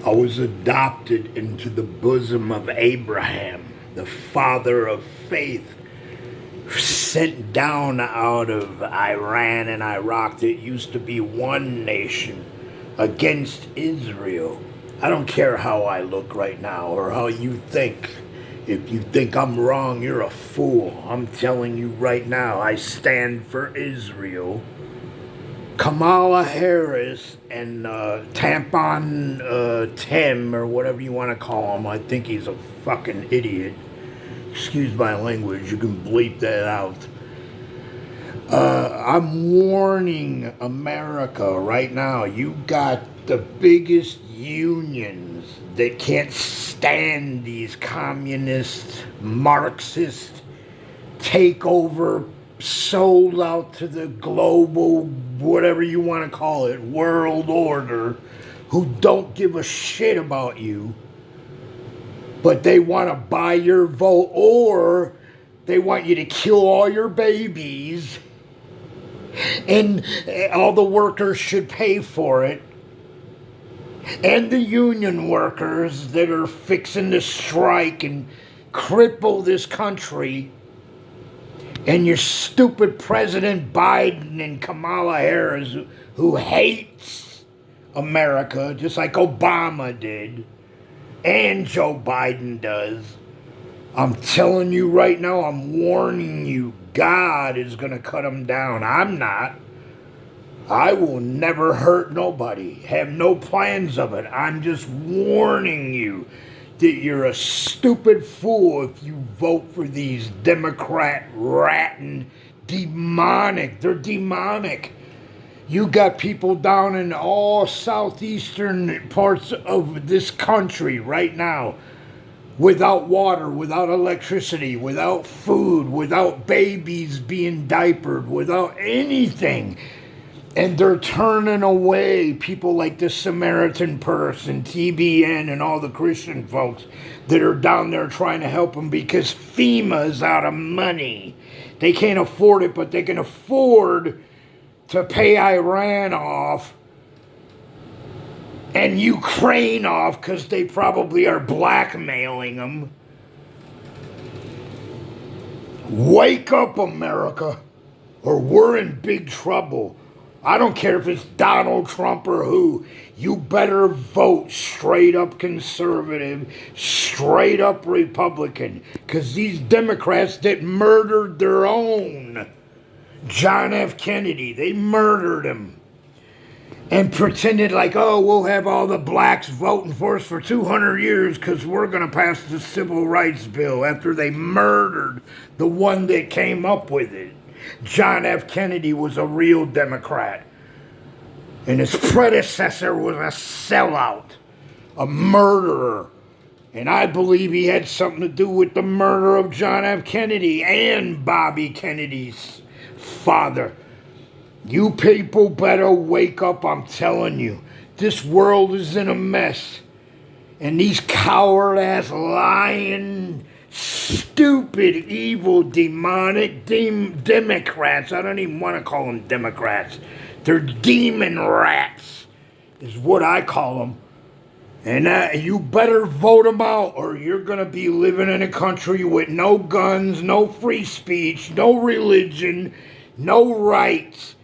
I was adopted into the bosom of Abraham, the father of faith, sent down out of Iran and Iraq that used to be one nation against Israel. I don't care how I look right now or how you think. If you think I'm wrong, you're a fool. I'm telling you right now, I stand for Israel. Kamala Harris and Tampon Tim, or whatever you want to call him, I think he's a fucking idiot. Excuse my language, you can bleep that out. I'm warning America right now. You got the biggest unions that can't stand these communist, Marxist takeover, sold out to the global, whatever you want to call it, world order, who don't give a shit about you, but they want to buy your vote, or they want you to kill all your babies, and all the workers should pay for it. And the union workers that are fixing to strike and cripple this country, and your stupid President Biden and Kamala Harris, who hates America just like Obama did, and Joe Biden does. I'm telling you right now, I'm warning you, God is going to cut them down. I'm not. I will never hurt nobody, have no plans of it. I'm just warning you that you're a stupid fool if you vote for these Democrat ratting demonic. They're demonic. You got people down in all southeastern parts of this country right now without water, without electricity, without food, without babies being diapered, without anything. And they're turning away people like the Samaritan Purse and TBN and all the Christian folks that are down there trying to help them because FEMA's out of money. They can't afford it, but they can afford to pay Iran off and Ukraine off because they probably are blackmailing them. Wake up, America, or we're in big trouble. I don't care if it's Donald Trump or who. You better vote straight up conservative, straight up Republican. Because these Democrats that murdered their own John F. Kennedy, they murdered him. And pretended like, oh, we'll have all the blacks voting for us for 200 years because we're going to pass the Civil Rights Bill after they murdered the one that came up with it. John F. Kennedy was a real Democrat. And his predecessor was a sellout, a murderer. And I believe he had something to do with the murder of John F. Kennedy and Bobby Kennedy's father. You people better wake up, I'm telling you. This world is in a mess. And these coward-ass, lying, stupid, evil, demonic Democrats. I don't even want to call them Democrats. They're demon rats, is what I call them. And you better vote them out, or you're going to be living in a country with no guns, no free speech, no religion, no rights.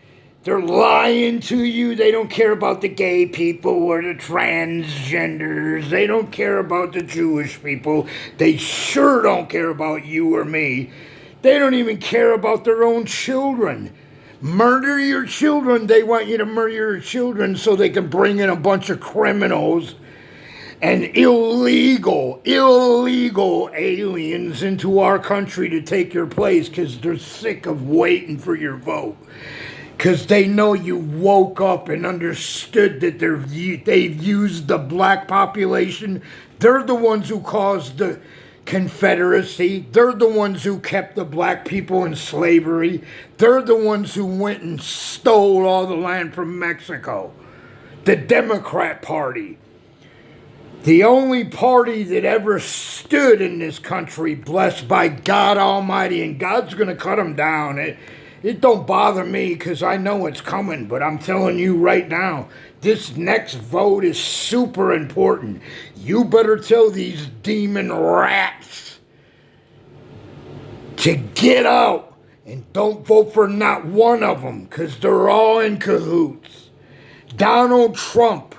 They're lying to you. They don't care about the gay people or the transgenders. They don't care about the Jewish people. They sure don't care about you or me. They don't even care about their own children. Murder your children. They want you to murder your children so they can bring in a bunch of criminals and illegal aliens into our country to take your place because they're sick of waiting for your vote. Because they know you woke up and understood that they've used the black population. They're the ones who caused the Confederacy. They're the ones who kept the black people in slavery. They're the ones who went and stole all the land from Mexico. The Democrat Party. The only party that ever stood in this country, blessed by God Almighty, and God's going to cut them down. It don't bother me because I know it's coming, but I'm telling you right now, this next vote is super important. You better tell these demon rats to get out and don't vote for not one of them because they're all in cahoots. Donald Trump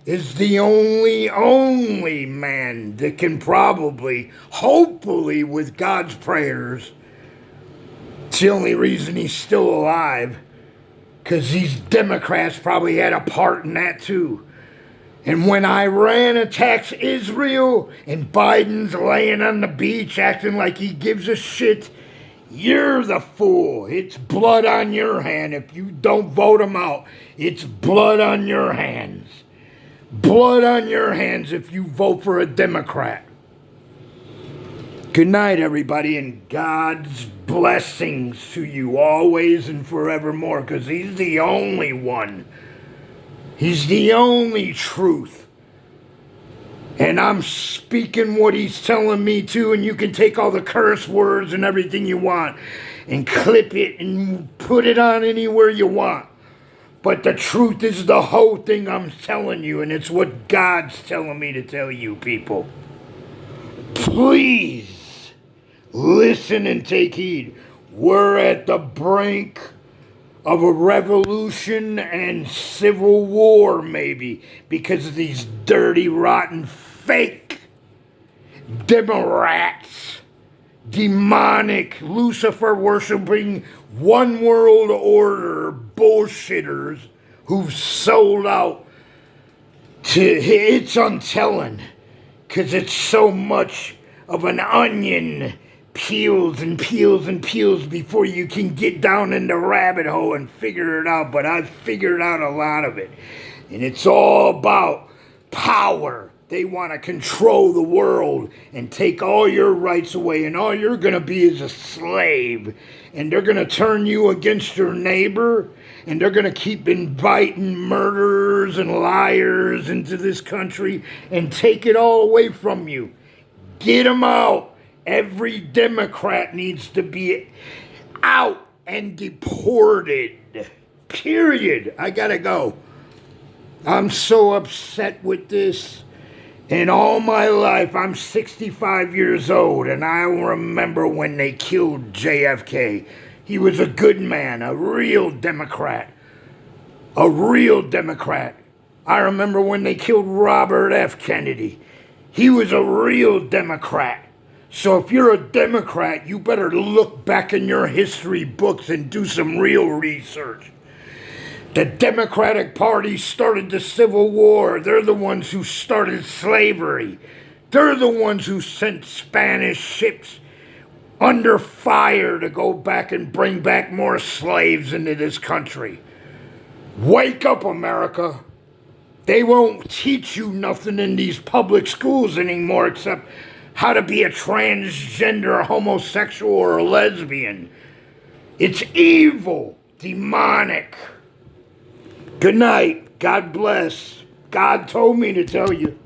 is the only man that can probably, hopefully with God's prayers, it's the only reason he's still alive, because these Democrats probably had a part in that too. And when Iran attacks Israel and Biden's laying on the beach acting like he gives a shit, you're the fool. It's blood on your hand if you don't vote him out. It's blood on your hands. Blood on your hands if you vote for a Democrat. Good night, everybody, and God's blessings to you always and forevermore, because he's the only one. He's the only truth. And I'm speaking what he's telling me to, and you can take all the curse words and everything you want and clip it and put it on anywhere you want. But the truth is the whole thing I'm telling you, and it's what God's telling me to tell you, people. Please listen and take heed. We're at the brink of a revolution and civil war, maybe, because of these dirty, rotten, fake Democrats, demonic, Lucifer-worshipping, one world order bullshitters who've sold out to, it's untelling, because it's so much of an onion, peels and peels and peels before you can get down in the rabbit hole and figure it out. But I've figured out a lot of it. And it's all about power. They want to control the world and take all your rights away. And all you're going to be is a slave. And they're going to turn you against your neighbor. And they're going to keep inviting murderers and liars into this country and take it all away from you. Get them out. Every Democrat needs to be out and deported. Period. I gotta go. I'm so upset with this. In all my life, I'm 65 years old, and I remember when they killed JFK. He was a good man, a real Democrat. A real Democrat. I remember when they killed Robert F. Kennedy. He was a real Democrat. So if you're a Democrat, you better look back in your history books and do some real research. The Democratic Party started the Civil War. They're the ones who started slavery. They're the ones who sent Spanish ships under fire to go back and bring back more slaves into this country. Wake up, America. They won't teach you nothing in these public schools anymore except how to be a transgender, homosexual, or a lesbian. It's evil, demonic. Good night. God bless. God told me to tell you.